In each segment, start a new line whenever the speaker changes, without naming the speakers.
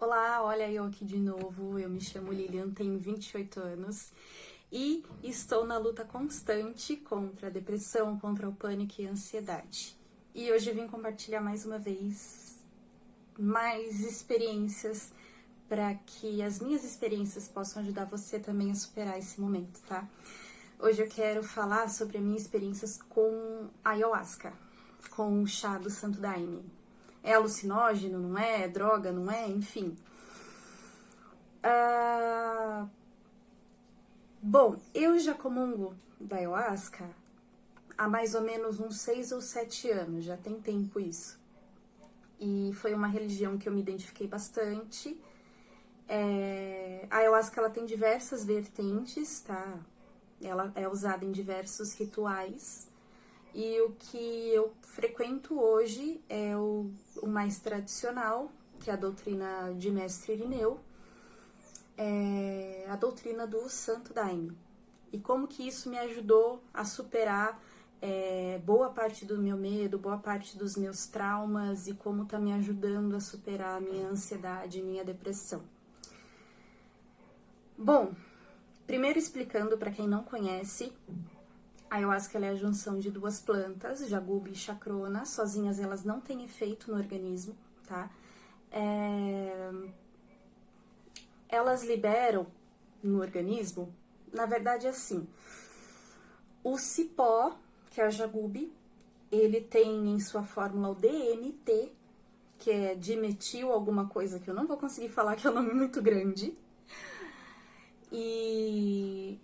Olá, olha eu aqui de novo. Eu me chamo Lilian, tenho 28 anos e estou na luta constante contra a depressão, contra o pânico e a ansiedade. E hoje eu vim compartilhar mais uma vez mais experiências para que as minhas experiências possam ajudar você também a superar esse momento, tá? Hoje eu quero falar sobre as minhas experiências com ayahuasca, com o chá do Santo Daime. É alucinógeno, não é? É droga, não é? Enfim. Bom, eu já comungo da ayahuasca há mais ou menos uns 6 ou 7 anos, já tem tempo isso. E foi uma religião que eu me identifiquei bastante. A ayahuasca ela tem diversas vertentes, tá? Ela é usada em diversos rituais. E o que eu frequento hoje é o mais tradicional, que é a doutrina de Mestre Irineu, a doutrina do Santo Daime. E como que isso me ajudou a superar boa parte do meu medo, boa parte dos meus traumas e como tá me ajudando a superar a minha ansiedade e minha depressão. Bom, primeiro explicando para quem não conhece, a ayahuasca é a junção de duas plantas, jaguba e chacrona. Sozinhas elas não têm efeito no organismo, tá? Elas liberam no organismo, na verdade é assim, o cipó, que é a jagube, ele tem em sua fórmula o DMT, que é dimetil alguma coisa que eu não vou conseguir falar, que é um nome muito grande. E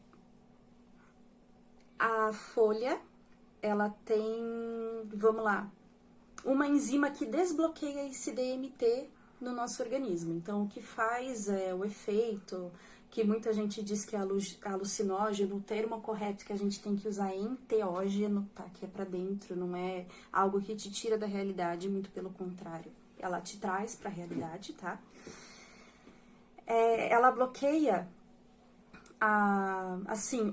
a folha, ela tem, vamos lá, uma enzima que desbloqueia esse DMT no nosso organismo. Então, o que faz é o efeito, que muita gente diz que é alucinógeno, o termo correto que a gente tem que usar é enteógeno, tá? Que é pra dentro, não é algo que te tira da realidade, muito pelo contrário. Ela te traz pra realidade, tá? Ela bloqueia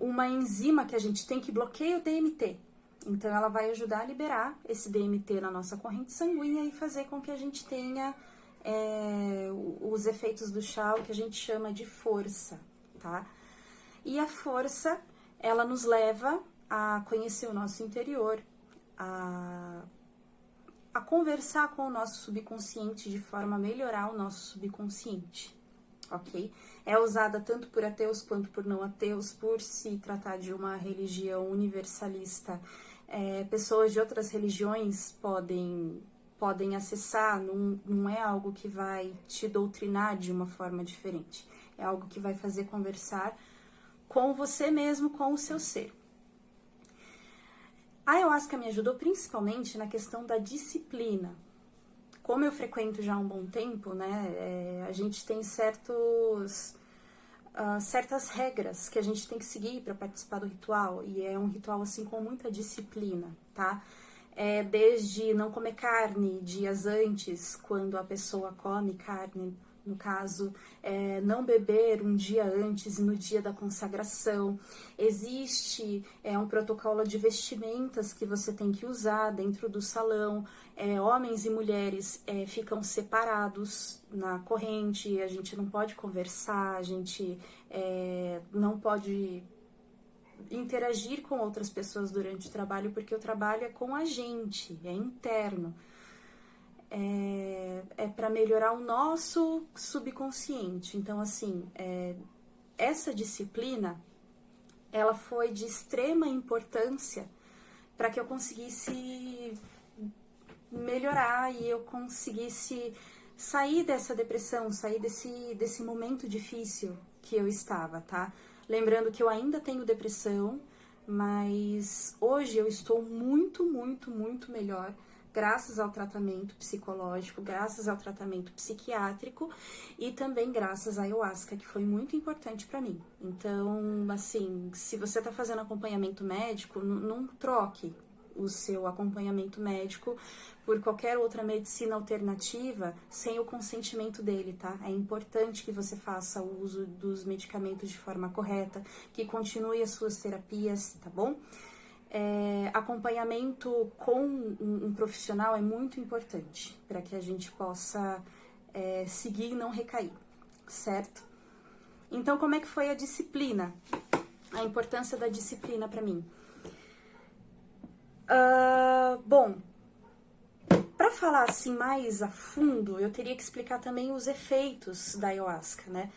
uma enzima que a gente tem que bloqueia o DMT. Então, ela vai ajudar a liberar esse DMT na nossa corrente sanguínea e fazer com que a gente tenha os efeitos do chá, o que a gente chama de força, tá? E a força, ela nos leva a conhecer o nosso interior, a conversar com o nosso subconsciente de forma a melhorar o nosso subconsciente, ok? É usada tanto por ateus quanto por não ateus, por se tratar de uma religião universalista. Pessoas de outras religiões podem acessar, não é algo que vai te doutrinar de uma forma diferente. É algo que vai fazer conversar com você mesmo, com o seu ser. A ayahuasca me ajudou principalmente na questão da disciplina. Como eu frequento já há um bom tempo, né, a gente tem certas regras que a gente tem que seguir para participar do ritual, e é um ritual assim com muita disciplina, tá? Desde não comer carne dias antes, quando a pessoa come carne, no caso, não beber um dia antes e no dia da consagração. Existe um protocolo de vestimentas que você tem que usar dentro do salão. Homens e mulheres ficam separados na corrente, a gente não pode conversar, a gente não pode interagir com outras pessoas durante o trabalho, porque o trabalho é com a gente, é interno. Para melhorar o nosso subconsciente. Então, assim, essa disciplina, ela foi de extrema importância para que eu conseguisse melhorar e eu conseguisse sair dessa depressão, sair desse momento difícil que eu estava, tá? Lembrando que eu ainda tenho depressão, mas hoje eu estou muito, muito, muito melhor, graças ao tratamento psicológico, graças ao tratamento psiquiátrico e também graças à ayahuasca, que foi muito importante para mim. Então, assim, se você tá fazendo acompanhamento médico, não troque o seu acompanhamento médico por qualquer outra medicina alternativa sem o consentimento dele, tá? É importante que você faça o uso dos medicamentos de forma correta, que continue as suas terapias, tá bom? Acompanhamento com um profissional é muito importante para que a gente possa seguir e não recair, certo? Então, como é que foi a disciplina? A importância da disciplina para mim? Bom, para falar assim mais a fundo, eu teria que explicar também os efeitos da ayahuasca, né?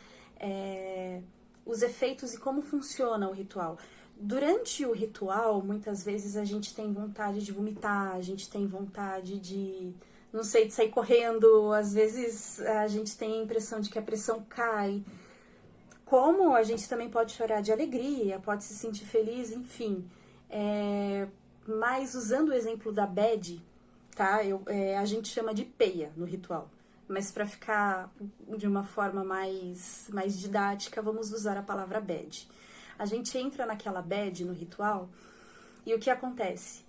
Os efeitos e como funciona o ritual. Durante o ritual, muitas vezes a gente tem vontade de vomitar, a gente tem vontade de, não sei, de sair correndo, às vezes a gente tem a impressão de que a pressão cai. Como a gente também pode chorar de alegria, pode se sentir feliz, enfim. Mas usando o exemplo da bad, tá? A gente chama de peia no ritual. Mas para ficar de uma forma mais didática, vamos usar a palavra bad. A gente entra naquela bad no ritual e o que acontece?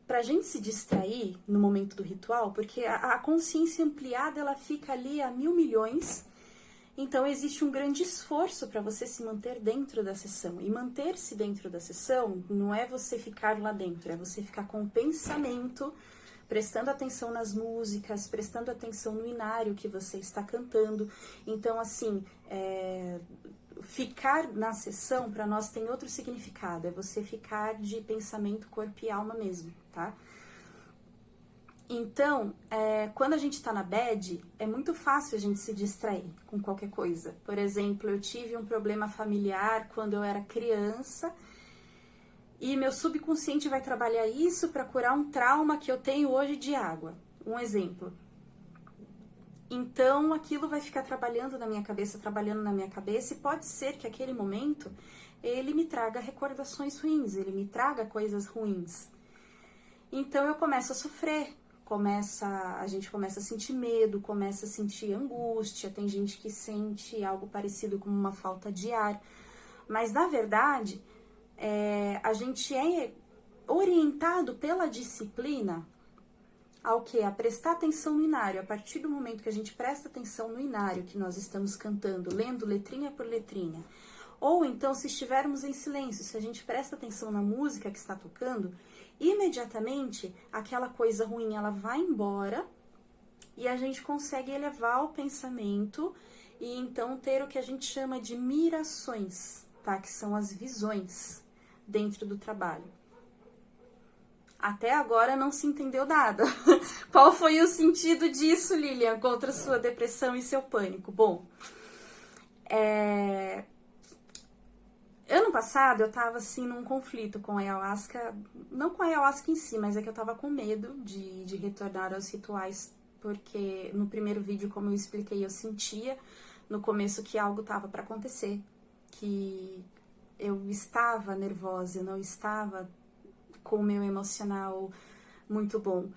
Pra gente se distrair no momento do ritual, porque a consciência ampliada ela fica ali a 1.000 milhões, então existe um grande esforço para você se manter dentro da sessão. E manter-se dentro da sessão não é você ficar lá dentro, é você ficar com o pensamento, prestando atenção nas músicas, prestando atenção no inário que você está cantando. Então, assim, ficar na sessão, para nós, tem outro significado. É você ficar de pensamento, corpo e alma mesmo, tá? Então, quando a gente tá na bad, é muito fácil a gente se distrair com qualquer coisa. Por exemplo, eu tive um problema familiar quando eu era criança e meu subconsciente vai trabalhar isso para curar um trauma que eu tenho hoje de água. Um exemplo. Então, aquilo vai ficar trabalhando na minha cabeça, e pode ser que aquele momento ele me traga recordações ruins, ele me traga coisas ruins. Então, eu começo a sofrer, a gente começa a sentir medo, começa a sentir angústia, tem gente que sente algo parecido com uma falta de ar. Mas, na verdade, a gente é orientado pela disciplina ao que? A prestar atenção no inário. A partir do momento que a gente presta atenção no inário que nós estamos cantando, lendo letrinha por letrinha, ou então se estivermos em silêncio, se a gente presta atenção na música que está tocando, imediatamente aquela coisa ruim ela vai embora e a gente consegue elevar o pensamento e então ter o que a gente chama de mirações, tá? Que são as visões dentro do trabalho. Até agora não se entendeu nada. Qual foi o sentido disso, Lilian, contra sua depressão e seu pânico? Bom, ano passado eu tava assim num conflito com a ayahuasca, não com a ayahuasca em si, mas é que eu tava com medo de retornar aos rituais, porque no primeiro vídeo, como eu expliquei, eu sentia no começo que algo tava para acontecer, que eu estava nervosa, eu não estava com o meu emocional muito bom.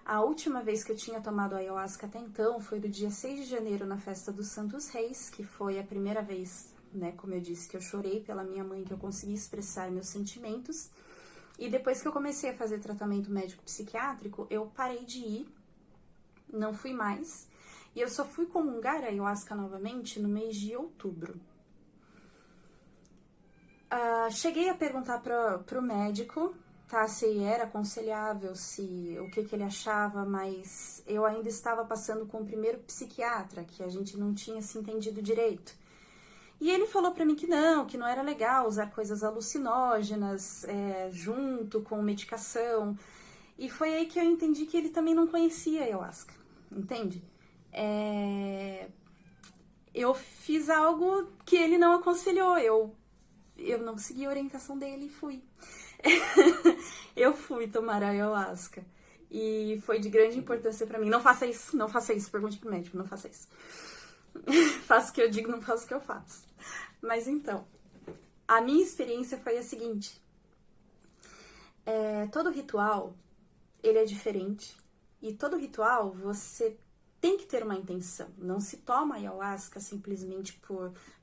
A última vez que eu tinha tomado ayahuasca até então foi do dia 6 de janeiro na festa dos Santos Reis, que foi a primeira vez, né, como eu disse, que eu chorei pela minha mãe, que eu consegui expressar meus sentimentos. E depois que eu comecei a fazer tratamento médico-psiquiátrico, eu parei de ir, não fui mais, e eu só fui comungar a ayahuasca novamente no mês de outubro. Cheguei a perguntar pro médico, tá, se era aconselhável, o que ele achava, mas eu ainda estava passando com o primeiro psiquiatra, que a gente não tinha se entendido direito. E ele falou pra mim que não era legal usar coisas alucinógenas junto com medicação. E foi aí que eu entendi que ele também não conhecia a ayahuasca, entende? Eu fiz algo que ele não aconselhou, eu não segui a orientação dele e fui. Eu fui tomar a ayahuasca e foi de grande importância pra mim. Não faça isso, pergunte pro médico, não faça isso. Faço o que eu digo, não faço o que eu faço. Mas então, a minha experiência foi a seguinte. Todo ritual, ele é diferente. E todo ritual, você tem que ter uma intenção. Não se toma ayahuasca simplesmente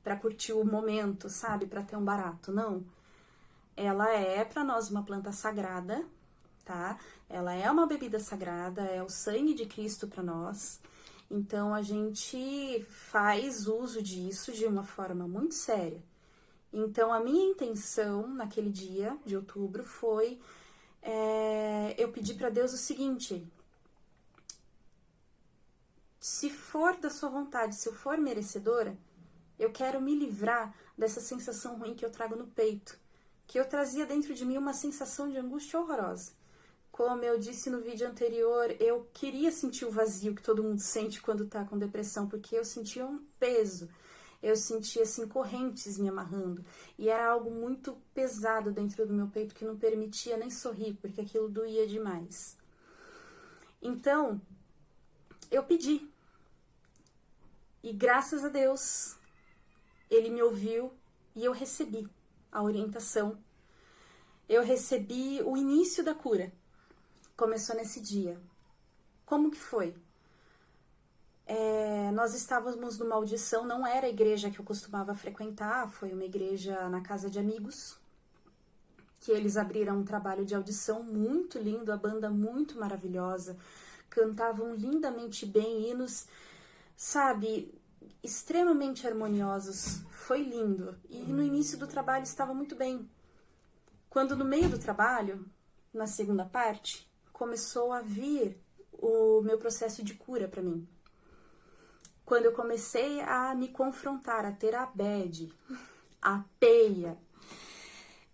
pra curtir o momento, sabe? Pra ter um barato, não. Ela é para nós uma planta sagrada, tá? Ela é uma bebida sagrada, é o sangue de Cristo para nós. Então a gente faz uso disso de uma forma muito séria. Então a minha intenção naquele dia de outubro foi eu pedi para Deus o seguinte: se for da sua vontade, se eu for merecedora, eu quero me livrar dessa sensação ruim que eu trago no peito, que eu trazia dentro de mim uma sensação de angústia horrorosa. Como eu disse no vídeo anterior, eu queria sentir o vazio que todo mundo sente quando tá com depressão, porque eu sentia um peso, eu sentia assim correntes me amarrando, e era algo muito pesado dentro do meu peito que não permitia nem sorrir, porque aquilo doía demais. Então, eu pedi, e graças a Deus, ele me ouviu e eu recebi a orientação. Eu recebi o início da cura. Começou nesse dia. Como que foi? Nós estávamos numa audição, não era a igreja que eu costumava frequentar, foi uma igreja na casa de amigos, que eles abriram um trabalho de audição muito lindo, a banda muito maravilhosa, cantavam lindamente bem, hinos, sabe, extremamente harmoniosos, foi lindo. E no início do trabalho estava muito bem. Quando no meio do trabalho, na segunda parte, começou a vir o meu processo de cura para mim. Quando eu comecei a me confrontar, a ter a bad, a peia.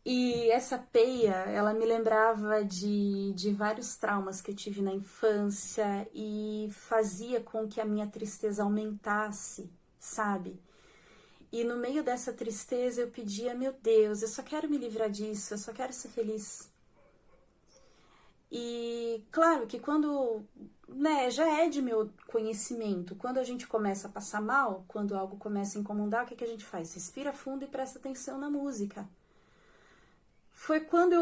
E essa peia, ela me lembrava de vários traumas que eu tive na infância e fazia com que a minha tristeza aumentasse, sabe? E no meio dessa tristeza eu pedia, meu Deus, eu só quero me livrar disso, eu só quero ser feliz. E claro que quando, né, já é de meu conhecimento, quando a gente começa a passar mal, quando algo começa a incomodar, o que a gente faz? Respira fundo e presta atenção na música. Foi quando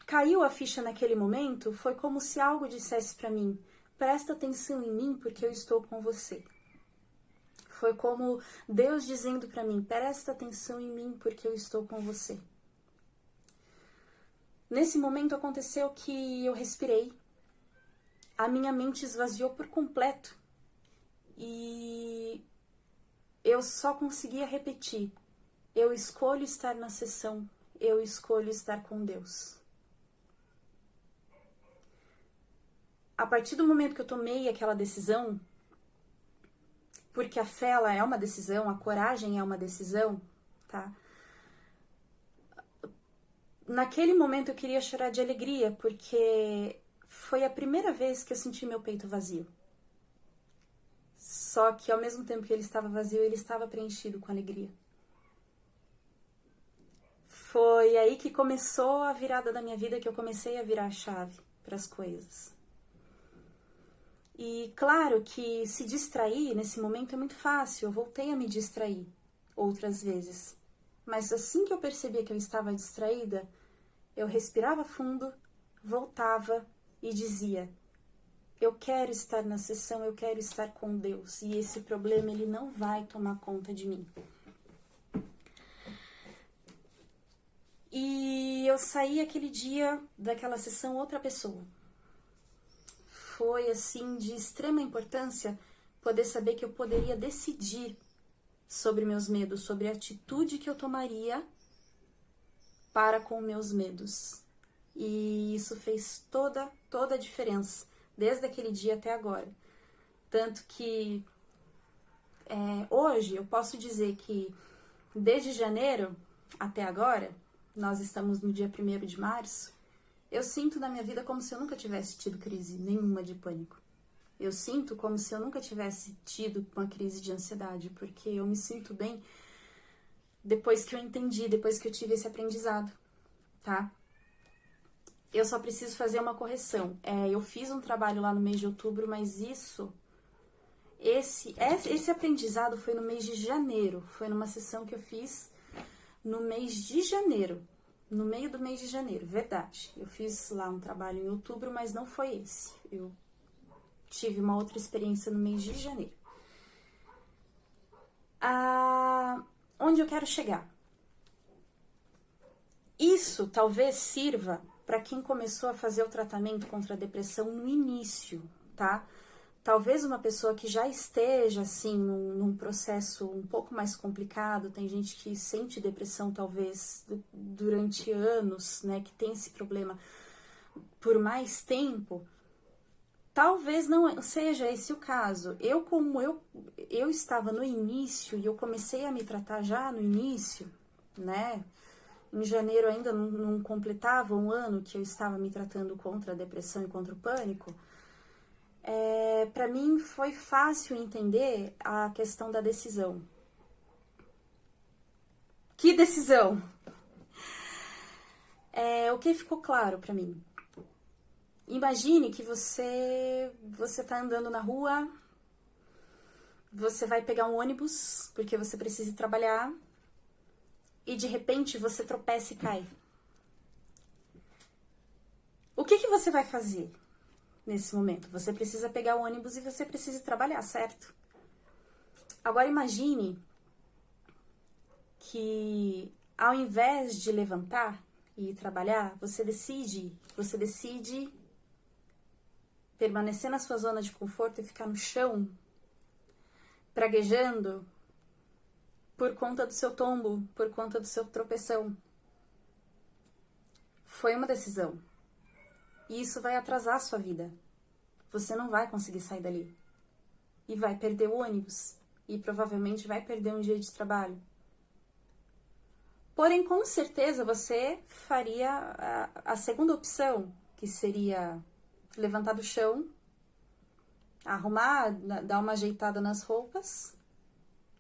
caiu a ficha naquele momento, foi como se algo dissesse para mim, presta atenção em mim porque eu estou com você. Foi como Deus dizendo para mim, presta atenção em mim porque eu estou com você. Nesse momento aconteceu que eu respirei, a minha mente esvaziou por completo e eu só conseguia repetir, eu escolho estar na sessão, eu escolho estar com Deus. A partir do momento que eu tomei aquela decisão, porque a fé ela é uma decisão, a coragem é uma decisão, tá? Naquele momento eu queria chorar de alegria, porque foi a primeira vez que eu senti meu peito vazio. Só que ao mesmo tempo que ele estava vazio, ele estava preenchido com alegria. Foi aí que começou a virada da minha vida, que eu comecei a virar a chave para as coisas. E claro que se distrair nesse momento é muito fácil, eu voltei a me distrair outras vezes. Mas assim que eu percebia que eu estava distraída, eu respirava fundo, voltava e dizia, eu quero estar na sessão, eu quero estar com Deus. E esse problema, ele não vai tomar conta de mim. E eu saí aquele dia daquela sessão outra pessoa. Foi, assim, de extrema importância poder saber que eu poderia decidir sobre meus medos, sobre a atitude que eu tomaria para com meus medos. E isso fez toda a diferença, desde aquele dia até agora. Tanto que hoje eu posso dizer que desde janeiro até agora, nós estamos no dia 1º de março, eu sinto na minha vida como se eu nunca tivesse tido crise nenhuma de pânico. Eu sinto como se eu nunca tivesse tido uma crise de ansiedade, porque eu me sinto bem depois que eu entendi, depois que eu tive esse aprendizado, tá? Eu só preciso fazer uma correção. Eu fiz um trabalho lá no mês de outubro, mas esse aprendizado foi no mês de janeiro. Foi numa sessão que eu fiz no mês de janeiro. No meio do mês de janeiro, verdade. Eu fiz lá um trabalho em outubro, mas não foi esse. Eu tive uma outra experiência no mês de janeiro. Onde eu quero chegar? Isso talvez sirva para quem começou a fazer o tratamento contra a depressão no início, tá? Talvez uma pessoa que já esteja, assim, num processo um pouco mais complicado, tem gente que sente depressão, talvez, durante anos, né, que tem esse problema por mais tempo, talvez não seja esse o caso. Como eu estava no início e eu comecei a me tratar já no início, né? Em janeiro ainda não completava um ano que eu estava me tratando contra a depressão e contra o pânico. Para mim foi fácil entender a questão da decisão. Que decisão? O que ficou claro para mim? Imagine que você tá andando na rua, você vai pegar um ônibus porque você precisa ir trabalhar e de repente você tropeça e cai. O que você vai fazer nesse momento? Você precisa pegar o ônibus e você precisa ir trabalhar, certo? Agora imagine que ao invés de levantar e ir trabalhar, você decide permanecer na sua zona de conforto e ficar no chão, praguejando por conta do seu tombo, por conta do seu tropeção. Foi uma decisão. E isso vai atrasar a sua vida. Você não vai conseguir sair dali. E vai perder o ônibus. E provavelmente vai perder um dia de trabalho. Porém, com certeza, você faria a segunda opção, que seria levantar do chão, arrumar, dar uma ajeitada nas roupas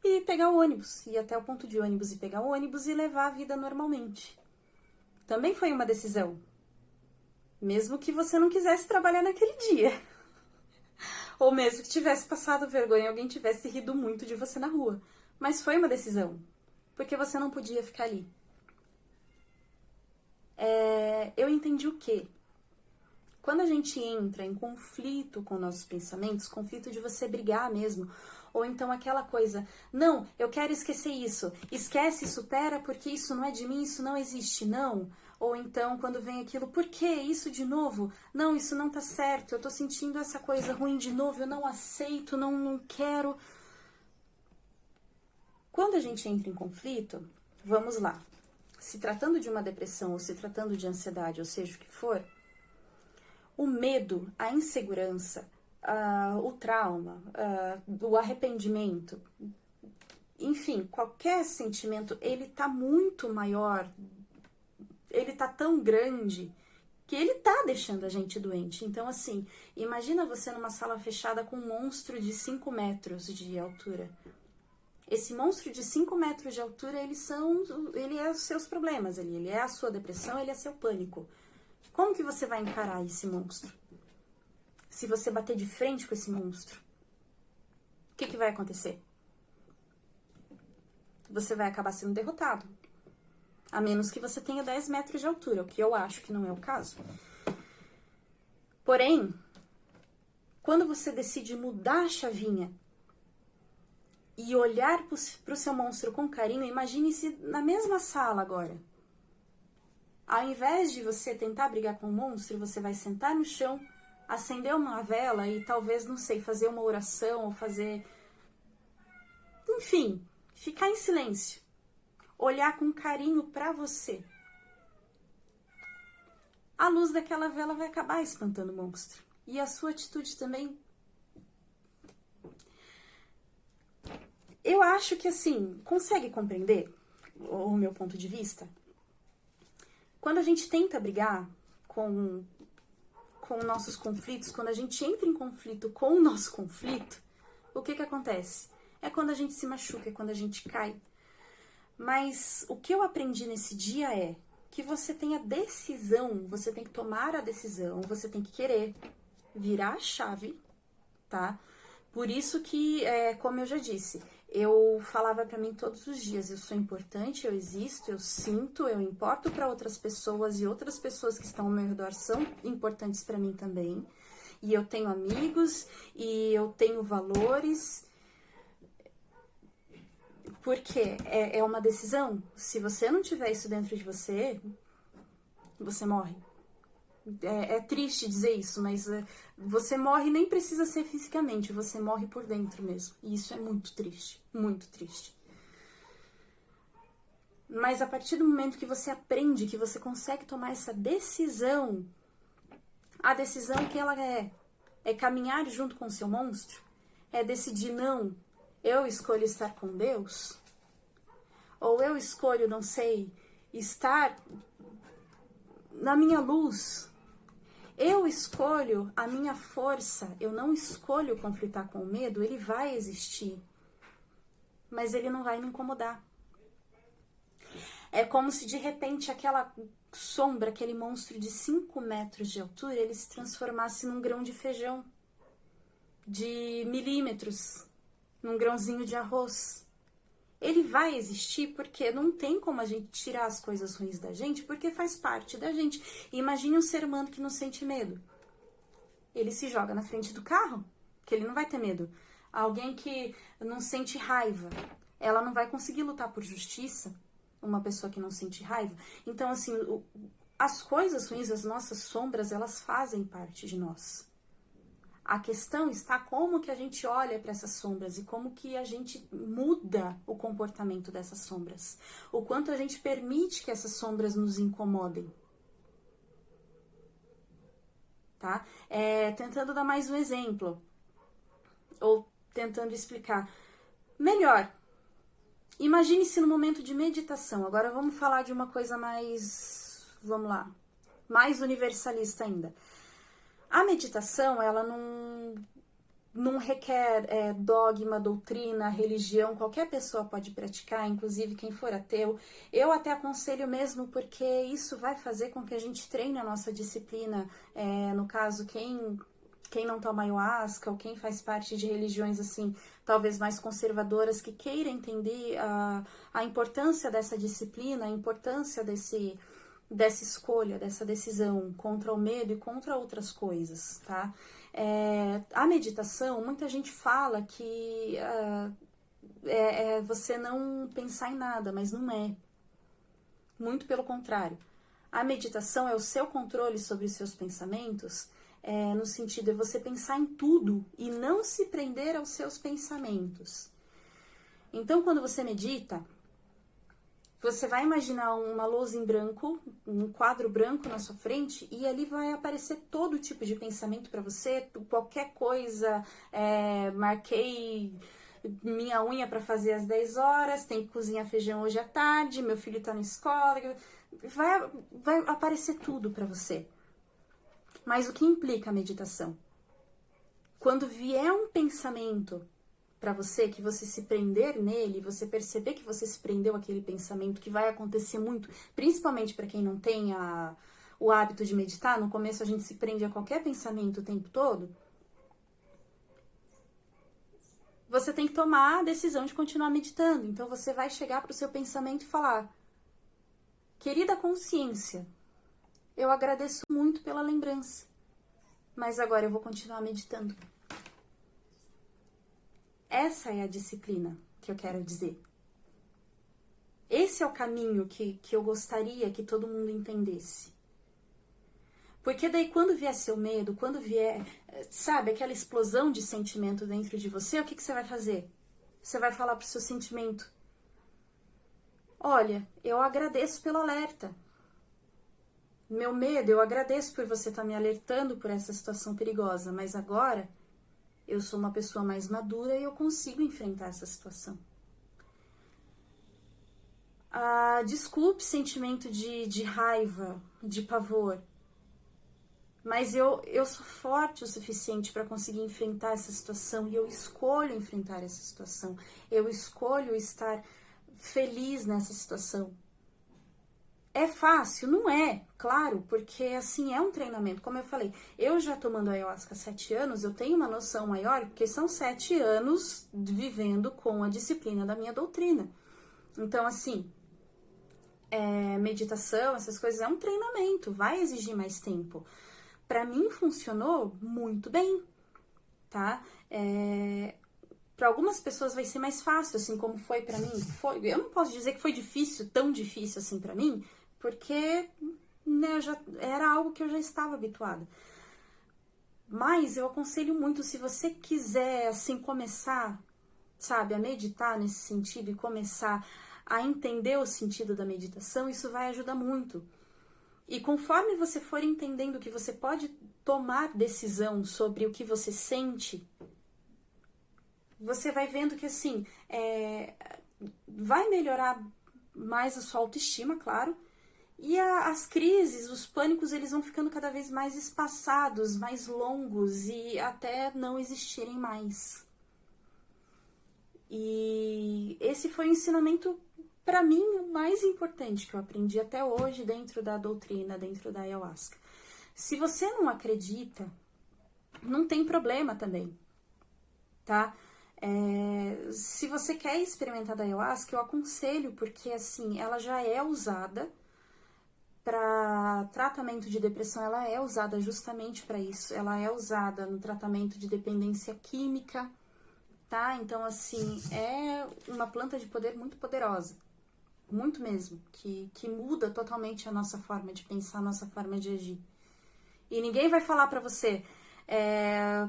e pegar o ônibus, ir até o ponto de ônibus e pegar o ônibus e levar a vida normalmente. Também foi uma decisão, mesmo que você não quisesse trabalhar naquele dia, ou mesmo que tivesse passado vergonha e alguém tivesse rido muito de você na rua, mas foi uma decisão, porque você não podia ficar ali. Eu entendi o quê? Quando a gente entra em conflito com nossos pensamentos, conflito de você brigar mesmo, ou então aquela coisa, não, eu quero esquecer isso, esquece, supera, porque isso não é de mim, isso não existe, não. Ou então quando vem aquilo, por que isso de novo? Não, isso não tá certo, eu tô sentindo essa coisa ruim de novo, eu não aceito, não quero. Quando a gente entra em conflito, vamos lá, se tratando de uma depressão ou se tratando de ansiedade, ou seja o que for, o medo, a insegurança, o trauma, o arrependimento, enfim, qualquer sentimento, ele tá muito maior, ele tá tão grande que ele tá deixando a gente doente. Então, assim, imagina você numa sala fechada com um monstro de 5 metros de altura. Esse monstro de 5 metros de altura, ele é os seus problemas, ele é a sua depressão, ele é seu pânico. Como que você vai encarar esse monstro? Se você bater de frente com esse monstro, o que vai acontecer? Você vai acabar sendo derrotado. A menos que você tenha 10 metros de altura, o que eu acho que não é o caso. Porém, quando você decide mudar a chavinha e olhar para o seu monstro com carinho, imagine-se na mesma sala agora. Ao invés de você tentar brigar com o monstro, você vai sentar no chão, acender uma vela e talvez, não sei, fazer uma oração ou fazer... Enfim, ficar em silêncio. Olhar com carinho pra você. A luz daquela vela vai acabar espantando o monstro. E a sua atitude também. Eu acho que, assim, consegue compreender o meu ponto de vista? Quando a gente tenta brigar com nossos conflitos, quando a gente entra em conflito com o nosso conflito, o que acontece? É quando a gente se machuca, é quando a gente cai. Mas o que eu aprendi nesse dia é que você tem a decisão, você tem que tomar a decisão, você tem que querer virar a chave, tá? Por isso que, como eu já disse, eu falava pra mim todos os dias, eu sou importante, eu existo, eu sinto, eu importo pra outras pessoas e outras pessoas que estão ao meu redor são importantes pra mim também. E eu tenho amigos e eu tenho valores. Porque é uma decisão. Se você não tiver isso dentro de você, você morre. É triste dizer isso, mas você morre nem precisa ser fisicamente, você morre por dentro mesmo. E isso é muito triste, muito triste. Mas a partir do momento que você aprende, que você consegue tomar essa decisão, a decisão que ela é É caminhar junto com o seu monstro? É decidir, não, eu escolho estar com Deus? Ou eu escolho, não sei, estar na minha luz? Eu escolho a minha força, eu não escolho conflitar com o medo, ele vai existir, mas ele não vai me incomodar. É como se de repente aquela sombra, aquele monstro de 5 metros de altura, ele se transformasse num grão de feijão, de milímetros, num grãozinho de arroz. Ele vai existir porque não tem como a gente tirar as coisas ruins da gente, porque faz parte da gente. Imagine um ser humano que não sente medo. Ele se joga na frente do carro, que ele não vai ter medo. Alguém que não sente raiva, ela não vai conseguir lutar por justiça, uma pessoa que não sente raiva. Então, assim, as coisas ruins, as nossas sombras, elas fazem parte de nós. A questão está como que a gente olha para essas sombras e como que a gente muda o comportamento dessas sombras. O quanto a gente permite que essas sombras nos incomodem. Tá? Tentando dar mais um exemplo. Ou tentando explicar. Melhor. Imagine-se no momento de meditação. Agora vamos falar de uma coisa mais... Vamos lá. Mais universalista ainda. A meditação, ela não requer dogma, doutrina, religião, qualquer pessoa pode praticar, inclusive quem for ateu. Eu até aconselho mesmo porque isso vai fazer com que a gente treine a nossa disciplina. No caso, quem não toma ayahuasca ou quem faz parte de religiões assim, talvez mais conservadoras, que queira entender a importância dessa disciplina, a importância dessa escolha, dessa decisão contra o medo e contra outras coisas, tá? A meditação, muita gente fala que você não pensar em nada, mas não é. Muito pelo contrário. A meditação é o seu controle sobre os seus pensamentos, no sentido de você pensar em tudo e não se prender aos seus pensamentos. Então, quando você medita, você vai imaginar uma luz em branco, um quadro branco na sua frente, e ali vai aparecer todo tipo de pensamento para você, qualquer coisa. Marquei minha unha para fazer às 10 horas, tem que cozinhar feijão hoje à tarde, meu filho tá na escola. Vai aparecer tudo para você. Mas o que implica a meditação? Quando vier um pensamento para você, que você se prender nele, você perceber que você se prendeu àquele pensamento, que vai acontecer muito, principalmente para quem não tem o hábito de meditar, no começo a gente se prende a qualquer pensamento o tempo todo, você tem que tomar a decisão de continuar meditando. Então você vai chegar para o seu pensamento e falar: querida consciência, eu agradeço muito pela lembrança, mas agora eu vou continuar meditando. Essa é a disciplina que eu quero dizer. Esse é o caminho que eu gostaria que todo mundo entendesse. Porque daí quando vier seu medo, quando vier, sabe, aquela explosão de sentimento dentro de você, o que você vai fazer? Você vai falar pro seu sentimento: olha, eu agradeço pelo alerta. Meu medo, eu agradeço por você estar me alertando por essa situação perigosa, mas agora eu sou uma pessoa mais madura e eu consigo enfrentar essa situação. Desculpe sentimento de raiva, de pavor, mas eu sou forte o suficiente para conseguir enfrentar essa situação e eu escolho enfrentar essa situação. Eu escolho estar feliz nessa situação. É fácil? Não é, claro, porque assim, é um treinamento. Como eu falei, eu já tomando ayahuasca há 7 anos, eu tenho uma noção maior, porque são 7 anos vivendo com a disciplina da minha doutrina. Então, assim, meditação, essas coisas, é um treinamento, vai exigir mais tempo. Pra mim, funcionou muito bem, tá? Para algumas pessoas vai ser mais fácil, assim como foi pra mim. Eu não posso dizer que foi difícil, tão difícil assim pra mim, porque né, era algo que eu já estava habituada. Mas eu aconselho muito, se você quiser, assim, começar, sabe, a meditar nesse sentido e começar a entender o sentido da meditação, isso vai ajudar muito. E conforme você for entendendo que você pode tomar decisão sobre o que você sente, você vai vendo que, assim, vai melhorar mais a sua autoestima, claro, e as crises, os pânicos, eles vão ficando cada vez mais espaçados, mais longos e até não existirem mais. E esse foi o ensinamento, para mim, o mais importante que eu aprendi até hoje dentro da doutrina, dentro da ayahuasca. Se você não acredita, não tem problema também, tá? Se você quer experimentar da ayahuasca, eu aconselho, porque assim, ela já é usada para tratamento de depressão, ela é usada justamente para isso. Ela é usada no tratamento de dependência química, tá? Então, assim, é uma planta de poder muito poderosa, muito mesmo, que muda totalmente a nossa forma de pensar, a nossa forma de agir. E ninguém vai falar pra você,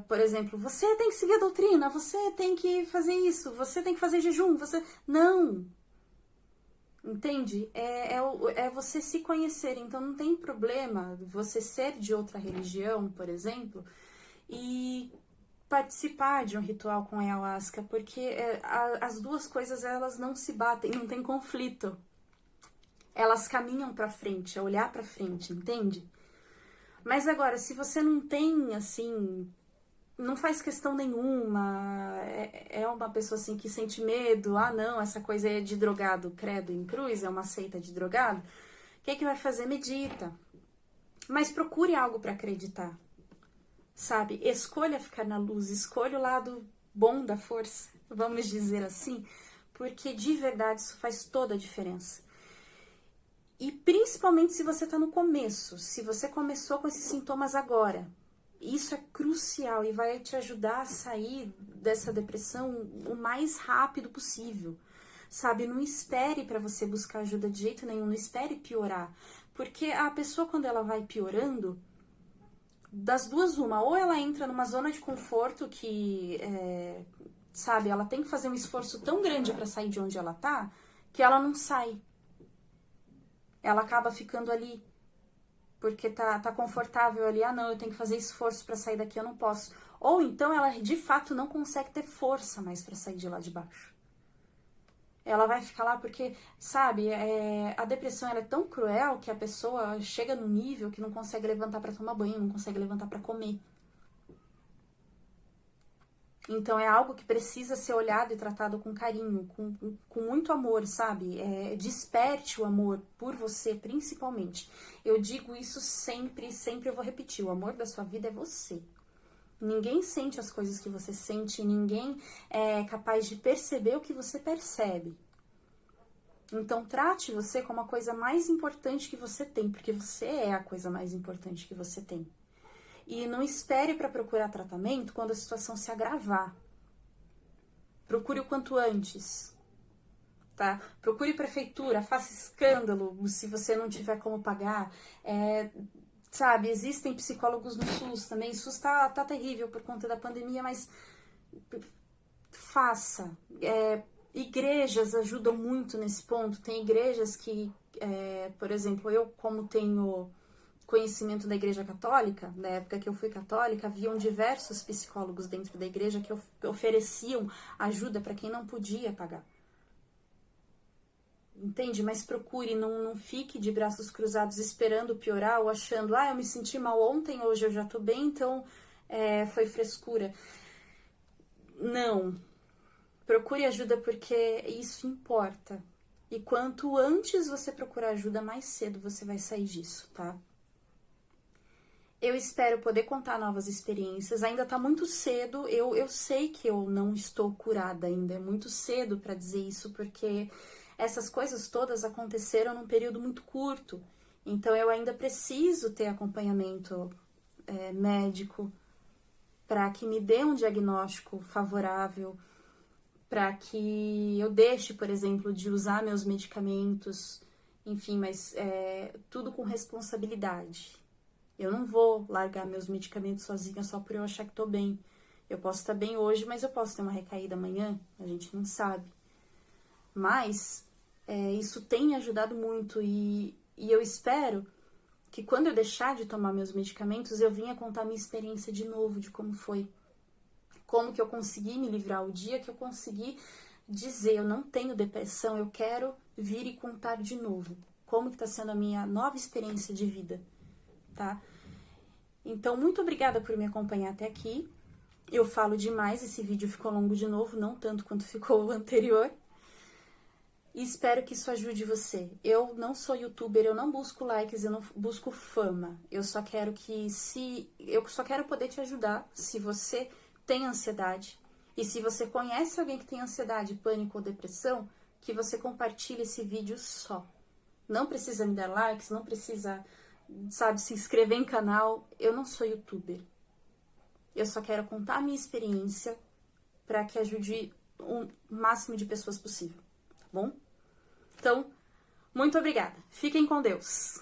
por exemplo, você tem que seguir a doutrina, você tem que fazer isso, você tem que fazer jejum, você... Não! Entende? É você se conhecer, então não tem problema você ser de outra religião, por exemplo, e participar de um ritual com ayahuasca, porque as duas coisas elas não se batem, não tem conflito. Elas caminham pra frente, é olhar pra frente, entende? Mas agora, se você não tem, assim, não faz questão nenhuma, é uma pessoa assim que sente medo, ah não, essa coisa é de drogado, credo em cruz, é uma seita de drogado, o que vai fazer? Medita. Mas procure algo pra acreditar, sabe? Escolha ficar na luz, escolha o lado bom da força, vamos dizer assim, porque de verdade isso faz toda a diferença. E principalmente se você está no começo, se você começou com esses sintomas agora, isso é crucial e vai te ajudar a sair dessa depressão o mais rápido possível, sabe? Não espere para você buscar ajuda de jeito nenhum, não espere piorar, porque a pessoa quando ela vai piorando, das duas uma, ou ela entra numa zona de conforto que, sabe, ela tem que fazer um esforço tão grande para sair de onde ela tá, que ela não sai. Ela acaba ficando ali, porque tá confortável ali, ah não, eu tenho que fazer esforço para sair daqui, eu não posso. Ou então ela de fato não consegue ter força mais para sair de lá de baixo. Ela vai ficar lá porque, sabe, a depressão ela é tão cruel que a pessoa chega num nível que não consegue levantar para tomar banho, não consegue levantar para comer. Então é algo que precisa ser olhado e tratado com carinho, com muito amor, sabe? Desperte o amor por você, principalmente. Eu digo isso sempre, sempre eu vou repetir. O amor da sua vida é você. Ninguém sente as coisas que você sente, ninguém é capaz de perceber o que você percebe. Então trate você como a coisa mais importante que você tem, porque você é a coisa mais importante que você tem. E não espere para procurar tratamento quando a situação se agravar. Procure o quanto antes, tá? Procure prefeitura, faça escândalo se você não tiver como pagar. Sabe, existem psicólogos no SUS também. O SUS tá terrível por conta da pandemia, mas faça. Igrejas ajudam muito nesse ponto. Tem igrejas que, por exemplo, eu como tenho conhecimento da Igreja Católica, na época que eu fui católica, haviam diversos psicólogos dentro da igreja que ofereciam ajuda para quem não podia pagar. Entende? Mas procure, não fique de braços cruzados esperando piorar ou achando, eu me senti mal ontem, hoje eu já tô bem, então foi frescura. Não. Procure ajuda porque isso importa. E quanto antes você procurar ajuda, mais cedo você vai sair disso, tá? Eu espero poder contar novas experiências. Ainda tá muito cedo. Eu sei que eu não estou curada ainda. É muito cedo para dizer isso, porque essas coisas todas aconteceram num período muito curto. Então eu ainda preciso ter acompanhamento médico para que me dê um diagnóstico favorável, para que eu deixe, por exemplo, de usar meus medicamentos, enfim, mas tudo com responsabilidade. Eu não vou largar meus medicamentos sozinha só por eu achar que tô bem. Eu posso estar bem hoje, mas eu posso ter uma recaída amanhã, a gente não sabe. Mas isso tem me ajudado muito e eu espero que quando eu deixar de tomar meus medicamentos, eu vinha contar minha experiência de novo, de como foi. Como que eu consegui me livrar, o dia que eu consegui dizer, eu não tenho depressão, eu quero vir e contar de novo. Como que tá sendo a minha nova experiência de vida, tá? Então, muito obrigada por me acompanhar até aqui. Eu falo demais, esse vídeo ficou longo de novo, não tanto quanto ficou o anterior. E espero que isso ajude você. Eu não sou youtuber, eu não busco likes, eu não busco fama. Eu só quero poder te ajudar se você tem ansiedade. E se você conhece alguém que tem ansiedade, pânico ou depressão, que você compartilhe esse vídeo só. Não precisa me dar likes, não precisa, sabe, se inscrever em canal. Eu não sou youtuber. Eu só quero contar a minha experiência para que ajude o máximo de pessoas possível, tá bom? Então, muito obrigada. Fiquem com Deus.